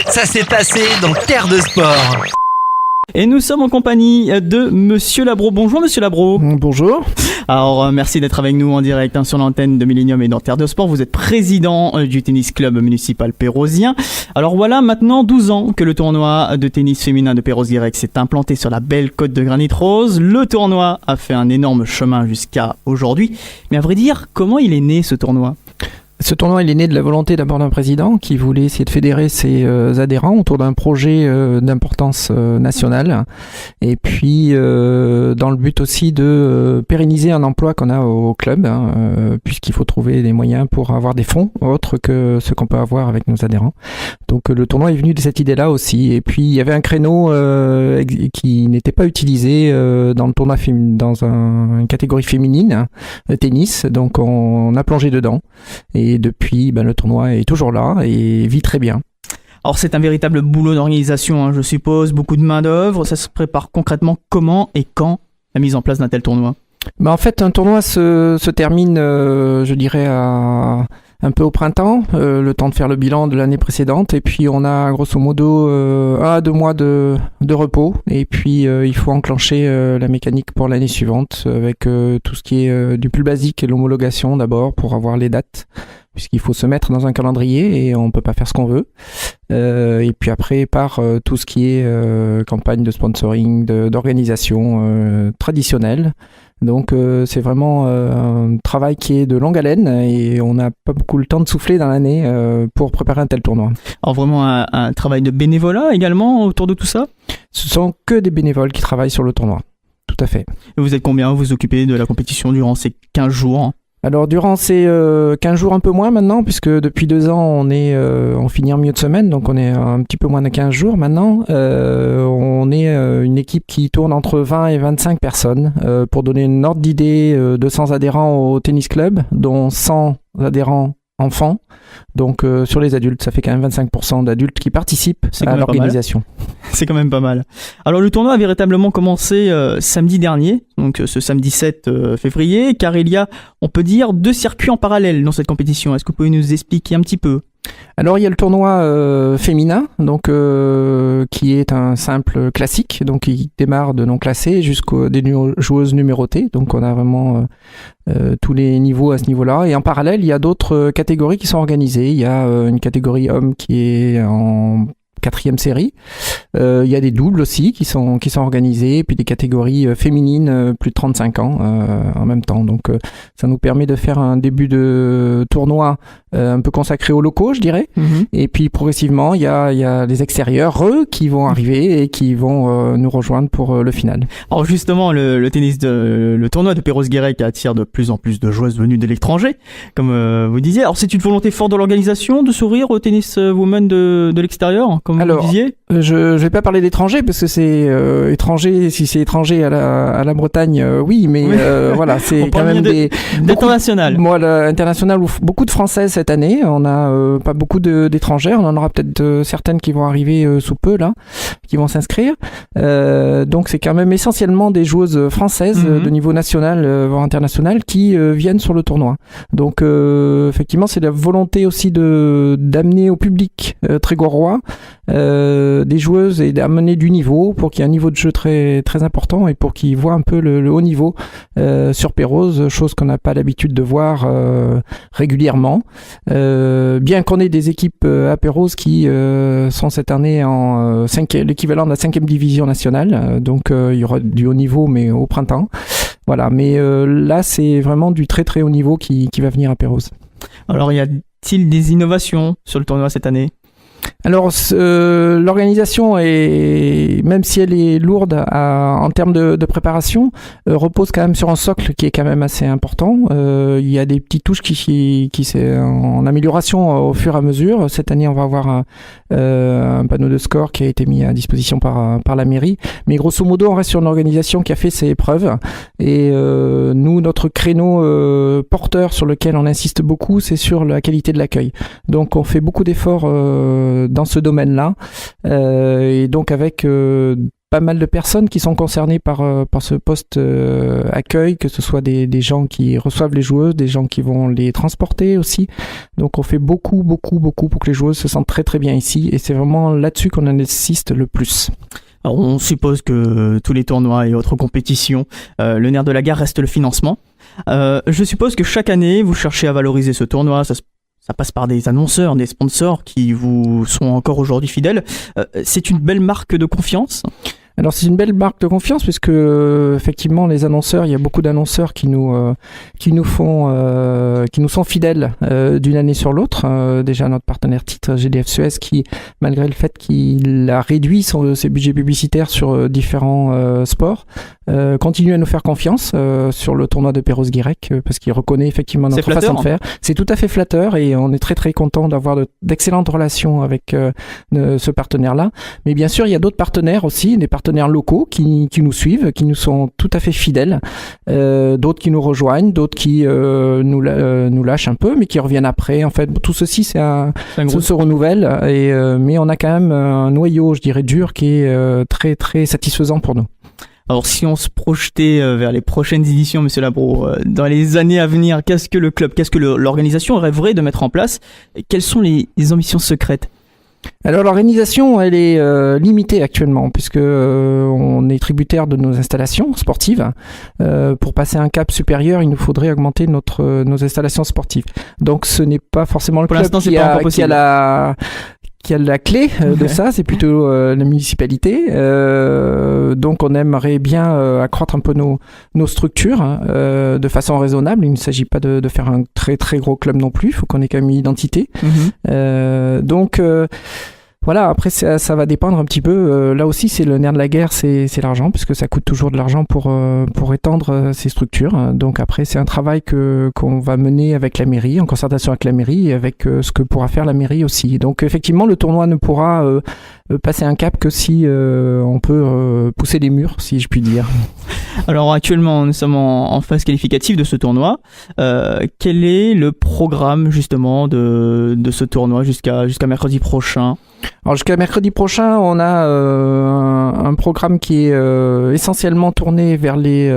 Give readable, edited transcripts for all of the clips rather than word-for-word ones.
Ça s'est passé dans Terre de Sport. Et nous sommes en compagnie de Monsieur Labro. Bonjour Monsieur Labro. Bonjour. Alors merci d'être avec nous en direct sur l'antenne de Millennium et dans Terre de Sport. Vous êtes président du tennis club municipal pérosien. Alors voilà maintenant 12 ans que le tournoi de tennis féminin de Perros-Guirec s'est implanté sur la belle côte de Granit Rose. Le tournoi a fait un énorme chemin jusqu'à aujourd'hui. Mais à vrai dire, comment il est né ce tournoi ? Ce tournoi, il est né de la volonté d'abord d'un président qui voulait essayer de fédérer ses adhérents autour d'un projet d'importance nationale. Et puis, dans le but aussi de pérenniser un emploi qu'on a au club, puisqu'il faut trouver des moyens pour avoir des fonds autres que ceux qu'on peut avoir avec nos adhérents. Donc, le tournoi est venu de cette idée-là aussi. Et puis, il y avait un créneau qui n'était pas utilisé dans le tournoi dans une catégorie féminine, tennis. Donc, on a plongé dedans. Et depuis, le tournoi est toujours là et vit très bien. Alors c'est un véritable boulot d'organisation, je suppose, beaucoup de main d'œuvre. Ça se prépare concrètement comment et quand la mise en place d'un tel tournoi ? En fait, un tournoi se termine, je dirais, un peu au printemps, le temps de faire le bilan de l'année précédente. Et puis on a grosso modo 1 à 2 mois de repos. Et puis il faut enclencher la mécanique pour l'année suivante avec tout ce qui est du plus basique, l'homologation d'abord pour avoir les dates, puisqu'il faut se mettre dans un calendrier et on peut pas faire ce qu'on veut. Et puis après, par tout ce qui est campagne de sponsoring, d'organisation traditionnelle. Donc c'est vraiment un travail qui est de longue haleine et on n'a pas beaucoup le temps de souffler dans l'année pour préparer un tel tournoi. Alors vraiment un travail de bénévolat également autour de tout ça ? Ce sont que des bénévoles qui travaillent sur le tournoi, tout à fait. Et vous êtes combien vous vous occupez de la compétition durant ces 15 jours ? Alors durant ces 15 jours, un peu moins maintenant, puisque depuis 2 ans on finit en milieu de semaine, donc on est un petit peu moins de 15 jours maintenant. On est une équipe qui tourne entre 20 et 25 personnes. Pour donner une ordre d'idée, 200 adhérents au tennis club, dont 100 adhérents enfants. Donc sur les adultes, ça fait quand même 25% d'adultes qui participent à l'organisation. C'est quand même pas mal. Alors le tournoi a véritablement commencé samedi dernier, donc ce samedi 7 février, car il y a, on peut dire, 2 circuits en parallèle dans cette compétition. Est-ce que vous pouvez nous expliquer un petit peu ? Alors il y a le tournoi féminin, donc qui est un simple classique, donc il démarre de non classés jusqu'aux des joueuses numérotées, donc on a vraiment tous les niveaux à ce niveau-là. Et en parallèle, il y a d'autres catégories qui sont organisées. Il y a une catégorie hommes qui est en 4e série. Il y a des doubles aussi qui sont organisés, puis des catégories féminines plus de 35 ans en même temps. Donc ça nous permet de faire un début de tournoi un peu consacré aux locaux, je dirais. Et puis progressivement, il y a les extérieurs qui vont arriver et qui vont nous rejoindre pour le final. Alors justement, le tournoi de Perros-Guirec attire de plus en plus de joueuses venues de l'étranger, comme vous disiez. Alors c'est une volonté forte de l'organisation de s'ouvrir au tennis women de l'extérieur, comme vous disiez ? Je vais pas parler d'étranger parce que c'est étranger, si c'est étranger à la Bretagne, oui, mais voilà, c'est quand même d'international. Moi, l'international, beaucoup de Françaises cette année. On a pas beaucoup d'étrangères. On en aura peut-être certaines qui vont arriver sous peu là, qui vont s'inscrire. Donc c'est quand même essentiellement des joueuses françaises de niveau national voire international qui viennent sur le tournoi. Donc effectivement, c'est la volonté aussi d'amener au public trégorois des joueuses et d'amener du niveau pour qu'il y ait un niveau de jeu très, très important et pour qu'ils voient un peu le haut niveau sur Perros, chose qu'on n'a pas l'habitude de voir régulièrement. Bien qu'on ait des équipes à Perros qui sont cette année en l'équivalent de la 5e division nationale, donc il y aura du haut niveau mais au printemps. Voilà, mais là c'est vraiment du très très haut niveau qui va venir à Perros. Alors y a-t-il des innovations sur le tournoi cette année ? Alors l'organisation est, même si elle est lourde en termes de préparation, repose quand même sur un socle qui est quand même assez important. Il y a des petites touches qui sont en amélioration au fur et à mesure. Cette année, on va avoir un panneau de score qui a été mis à disposition par la mairie. Mais grosso modo, on reste sur une organisation qui a fait ses preuves. Et nous, notre créneau porteur sur lequel on insiste beaucoup, c'est sur la qualité de l'accueil. Donc on fait beaucoup d'efforts dans ce domaine-là, et donc avec pas mal de personnes qui sont concernées par ce poste accueil, que ce soit des gens qui reçoivent les joueuses, des gens qui vont les transporter aussi. Donc on fait beaucoup pour que les joueuses se sentent très très bien ici, et c'est vraiment là-dessus qu'on insiste le plus. Alors, on suppose que tous les tournois et autres compétitions, le nerf de la guerre reste le financement. Je suppose que chaque année, vous cherchez à valoriser ce tournoi. Ça passe par des annonceurs, des sponsors qui vous sont encore aujourd'hui fidèles. C'est une belle marque de confiance. Alors c'est une belle marque de confiance, puisque effectivement les annonceurs, il y a beaucoup d'annonceurs qui nous sont fidèles d'une année sur l'autre. Déjà notre partenaire titre GDF Suez, qui malgré le fait qu'il a réduit ses budgets publicitaires sur différents sports, continue à nous faire confiance sur le tournoi de Perros-Guirec, parce qu'il reconnaît effectivement notre façon de faire. C'est tout à fait flatteur, et on est très très content d'avoir d'excellentes relations avec ce partenaire-là. Mais bien sûr, il y a d'autres partenaires aussi, des partenaires locaux qui nous suivent, qui nous sont tout à fait fidèles, d'autres qui nous rejoignent, d'autres qui nous lâchent un peu, mais qui reviennent après. En fait, tout ceci, ça se renouvelle, mais on a quand même un noyau, je dirais, dur, qui est très très satisfaisant pour nous. Alors si on se projetait vers les prochaines éditions, Monsieur Labro, dans les années à venir, qu'est-ce que le club, qu'est-ce que l'organisation rêverait de mettre en place? Quelles sont les ambitions secrètes? Alors l'organisation, elle est limitée actuellement, puisque on est tributaire de nos installations sportives. Pour passer un cap supérieur, il nous faudrait augmenter nos installations sportives. Donc ce n'est pas forcément le club qui a la clé de ça, c'est plutôt la municipalité. Donc on aimerait bien accroître un peu nos structures de façon raisonnable. Il ne s'agit pas de faire un très très gros club non plus, il faut qu'on ait quand même une identité. Donc voilà, après ça va dépendre un petit peu. Là aussi, c'est le nerf de la guerre, c'est l'argent, puisque ça coûte toujours de l'argent pour étendre ces structures. Donc après, c'est un travail qu'on va mener avec la mairie, en concertation avec la mairie, et avec ce que pourra faire la mairie aussi. Donc effectivement, le tournoi ne pourra passer un cap que si on peut pousser les murs, si je puis dire. Alors actuellement, nous sommes en phase qualificative de ce tournoi. Quel est le programme justement de ce tournoi jusqu'à mercredi prochain? Alors jusqu'à mercredi prochain, on a un programme qui est essentiellement tourné vers les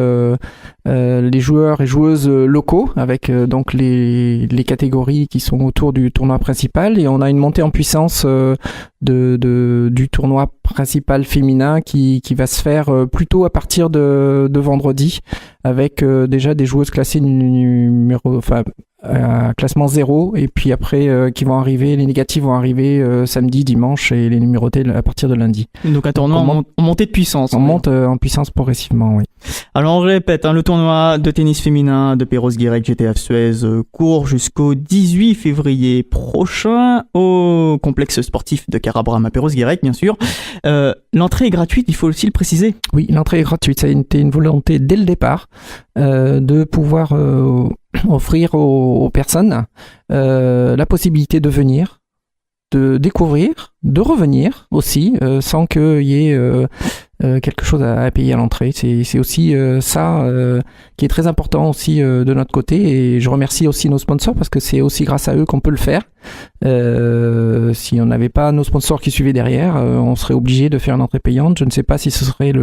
joueurs et joueuses locaux, avec donc les catégories qui sont autour du tournoi principal, et on a une montée en puissance du tournoi principal féminin qui va se faire plutôt à partir de vendredi, avec déjà des joueuses classées classement 0, et puis après qui vont arriver, les négatifs vont arriver samedi, dimanche, et les numérotés à partir de lundi. Donc un tournoi en montée de puissance. On monte en puissance progressivement, oui. Alors on répète, le tournoi de tennis féminin de Perros-Guirec GTF Suez court jusqu'au 18 février prochain au complexe sportif de Carabram à Perros-Guirec, bien sûr. L'entrée est gratuite, il faut aussi le préciser. Oui, l'entrée est gratuite. Ça a été une volonté dès le départ de pouvoir offrir aux personnes la possibilité de venir, de découvrir, de revenir aussi, sans qu'il y ait quelque chose à payer à l'entrée. C'est aussi ça qui est très important aussi de notre côté, et je remercie aussi nos sponsors, parce que c'est aussi grâce à eux qu'on peut le faire. Si on n'avait pas nos sponsors qui suivaient derrière, on serait obligé de faire une entrée payante. Je ne sais pas si ce serait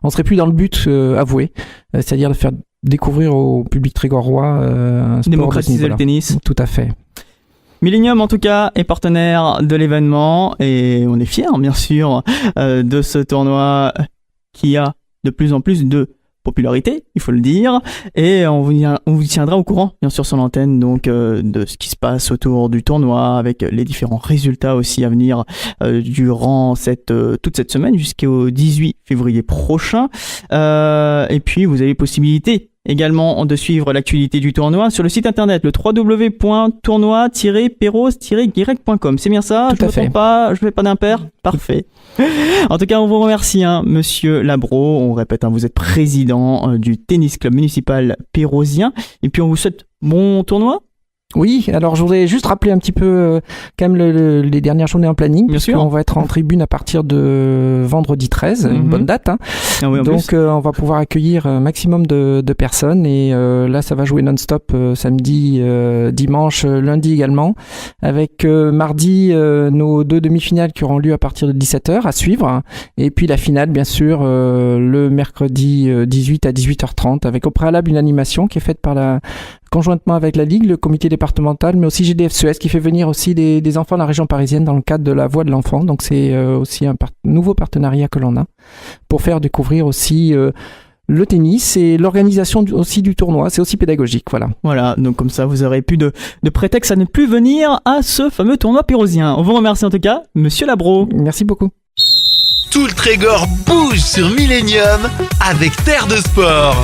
on serait plus dans le but avoué, c'est-à-dire de faire découvrir au public trégorois un sport démocratiser le tennis. Tout à fait. Millennium, en tout cas, est partenaire de l'événement, et on est fiers, bien sûr, de ce tournoi qui a de plus en plus de popularité, il faut le dire, et on vous tiendra au courant, bien sûr, sur l'antenne, donc de ce qui se passe autour du tournoi, avec les différents résultats aussi à venir durant toute cette semaine jusqu'au 18 février prochain. Et puis, vous avez possibilité également de suivre l'actualité du tournoi sur le site internet, le www.tournoi-perros-guirec.com. C'est bien ça? Tout à fait. Je fais pas d'impair? Parfait. En tout cas, on vous remercie, Monsieur Labro. On répète, vous êtes président du tennis club municipal pérosien. Et puis, on vous souhaite bon tournoi. Oui, alors je voudrais juste rappeler un petit peu quand même les dernières journées en planning. Bien sûr. On va être en tribune à partir de vendredi 13, une bonne date. Hein. Ah oui, en Donc on va pouvoir accueillir un maximum de personnes et là ça va jouer non-stop samedi, dimanche, lundi également, avec mardi nos 2 demi-finales qui auront lieu à partir de 17h à suivre, et puis la finale bien sûr le mercredi 18 à 18h30 avec au préalable une animation qui est faite conjointement avec la Ligue, le comité départemental, mais aussi GDF Suez qui fait venir aussi des enfants de la région parisienne dans le cadre de la Voix de l'enfant. Donc c'est aussi un nouveau partenariat que l'on a pour faire découvrir aussi le tennis et l'organisation aussi du tournoi. C'est aussi pédagogique, voilà. Voilà, donc comme ça vous aurez plus de prétexte à ne plus venir à ce fameux tournoi pérosien. On vous remercie en tout cas, Monsieur Labro. Merci beaucoup. Tout le Trégor bouge sur Millennium avec Terre de Sport.